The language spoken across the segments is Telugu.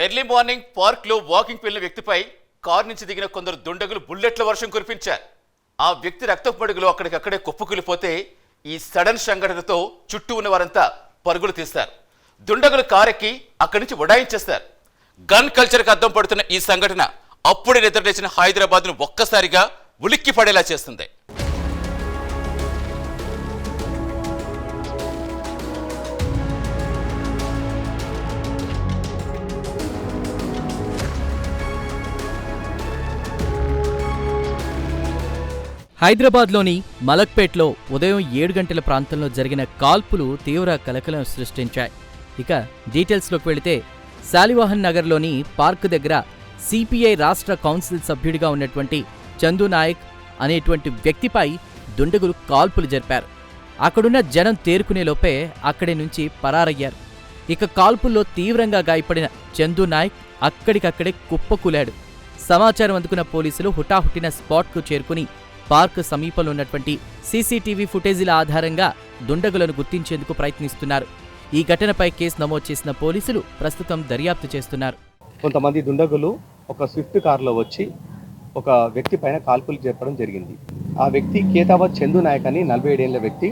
ఎర్లీ మార్నింగ్ పార్క్ లో వాకింగ్ వెళ్లిన వ్యక్తిపై కారు నుంచి దిగిన కొందరు దుండగులు బుల్లెట్ల వర్షం కురిపించారు. ఆ వ్యక్తి రక్తపు మడుగులో అక్కడికక్కడే కుప్పకూలిపోతే ఈ సడన్ సంఘటనతో చుట్టూ ఉన్న వారంతా పరుగులు తీస్తారు. దుండగులు కారెక్కి అక్కడి నుంచి ఉడాయించేస్తారు. గన్ కల్చర్కి అద్దం పడుతున్న ఈ సంఘటన అప్పుడే నిద్రలేచిన హైదరాబాద్ను ఒక్కసారిగా ఉలిక్కి పడేలా చేస్తుంది. హైదరాబాద్లోని మలక్పేట్లో ఉదయం 7 గంటల ప్రాంతంలో జరిగిన కాల్పులు తీవ్ర కలకలం సృష్టించాయి. ఇక డీటెయిల్స్లోకి వెళితే శాలివాహన్ నగర్లోని పార్క్ దగ్గర సిపిఐ రాష్ట్ర కౌన్సిల్ సభ్యుడిగా ఉన్నటువంటి చందు నాయక్ అనేటువంటి వ్యక్తిపై దుండగులు కాల్పులు జరిపారు. అక్కడున్న జనం తేరుకునేలోపే అక్కడి నుంచి పరారయ్యారు. ఇక కాల్పుల్లో తీవ్రంగా గాయపడిన చందు నాయక్ అక్కడికక్కడే కుప్పకూలాడు. సమాచారం అందుకున్న పోలీసులు హుటాహుటిన స్పాట్కు చేరుకుని పార్క్ సమీపంలో ఉన్నటువంటి సీసీటీవీ ఫుటేజీల ఆధారంగా దుండగులను గుర్తించేందుకు ప్రయత్నిస్తున్నారు. ఈ ఘటనపై కేసు నమోదు చేసిన పోలీసులు ప్రస్తుతం దర్యాప్తు చేస్తున్నారు. కొంతమంది దుండగులు ఒక స్విఫ్ట్ కారులో వచ్చి ఒక వ్యక్తి పైన కాల్పులు జరపడం జరిగింది. ఆ వ్యక్తి కేతావత్ చందు నాయక్ అని 47 ఏళ్ల వ్యక్తి.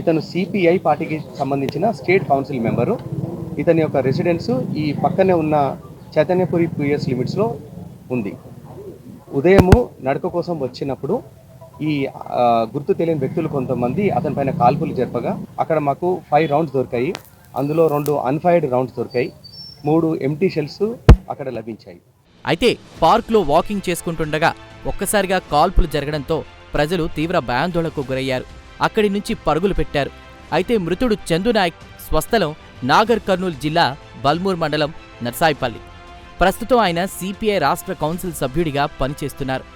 ఇతను సిపిఐ పార్టీకి సంబంధించిన స్టేట్ కౌన్సిల్ మెంబరు. ఇతని యొక్క రెసిడెన్స్ ఈ పక్కనే ఉన్న చైతన్యపురి పిఎస్ లిమిట్స్లో ఉంది. ఉదయము నడక కోసం వచ్చినప్పుడు ఈ గుర్తు తెలియని వ్యక్తులు కొంతమంది అతని పైన కాల్పులు జరపగా అక్కడ మాకు 5 రౌండ్స్ దొరికాయి. అందులో 2 అన్ఫైర్డ్ రౌండ్స్ దొరికాయి. 3 ఎంటీ షెల్స్ అక్కడ లభించాయి. అయితే పార్క్లో వాకింగ్ చేసుకుంటుండగా ఒక్కసారిగా కాల్పులు జరగడంతో ప్రజలు తీవ్ర భయాందోళనకు గురయ్యారు. అక్కడి నుంచి పరుగులు పెట్టారు. అయితే మృతుడు చందు నాయక్ స్వస్థలం నాగర్ కర్నూలు జిల్లా బల్మూర్ మండలం నర్సాయిపల్లి. ప్రస్తుతం ఆయన సిపిఐ రాష్ట్ర కౌన్సిల్ సభ్యుడిగా పనిచేస్తున్నారు.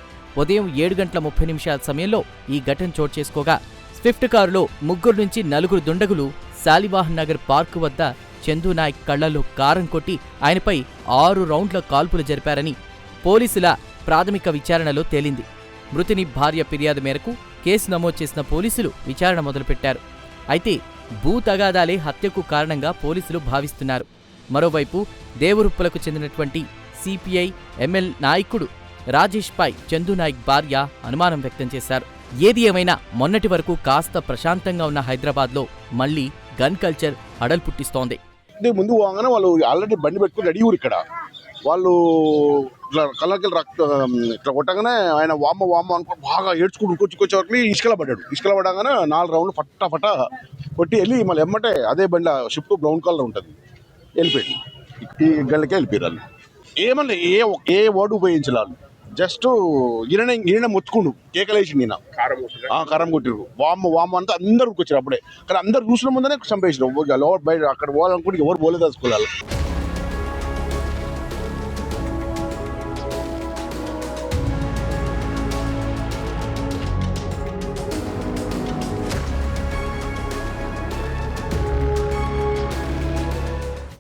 ఉదయం 7 గంటల 30 నిమిషాల సమయంలో ఈ ఘటన చోటు చేసుకోగా స్విఫ్ట్ కారులో 3 నుంచి 4 దుండగులు శాలివాహన్ నగర్ పార్కు వద్ద చందు నాయక్ కళ్లలో కారం కొట్టి ఆయనపై 6 రౌండ్ల కాల్పులు జరిపారని పోలీసుల ప్రాథమిక విచారణలో తేలింది. మృతుని భార్య ఫిర్యాదు మేరకు కేసు నమోదు చేసిన పోలీసులు విచారణ మొదలుపెట్టారు. అయితే భూ తగాదాలే హత్యకు కారణంగా పోలీసులు భావిస్తున్నారు. మరోవైపు దేవరుప్పలకు చెందినటువంటి సిపిఐ ఎంఎల్ నాయకుడు రాజేష్పై చందు నాయక్ భార్య అనుమానం వ్యక్తం చేశారు. ఏది ఏమైనా మొన్నటి వరకు కాస్త ప్రశాంతంగా ఉన్న హైదరాబాద్లో మళ్లీ గన్ కల్చర్ అడలు పుట్టిస్తోంది. ముందు పోగానే వాళ్ళు ఆల్రెడీ బండి పెట్టుకుని రెడీ ఊరు. ఇక్కడ వాళ్ళు ఇట్లా కళ్ళకి ఇట్లా కొట్టగానే ఆయన వామ్మ అనుకో బాగా ఏడ్చుకుంటూ వచ్చే వరకు ఇసుకలో పడ్డాడు. ఇసుకలో పడగానే 4 రౌండ్లు ఫట్టా కొట్టి వెళ్ళి మళ్ళీ ఎమ్మటే అదే బండి షిఫ్ట్ బ్రౌన్ కలర్ ఉంటుంది వెళ్ళిపోయింది. ఈ గళ్ళకే వెళ్ళిపోయారు వాళ్ళు. ఏమన్నా ఏ వర్డ్ ఉపయోగించాలి. జస్ట్ ఈయన మొత్తుకుండు కేకలేసి నేను కారం కొట్టిరు వామ్మ అంతా అందరు వచ్చారు. అప్పుడే కానీ అందరు చూసిన ముందనే చంపేసారు. బయట అక్కడ పోవాలనుకుంటే ఎవరు పోలేదు.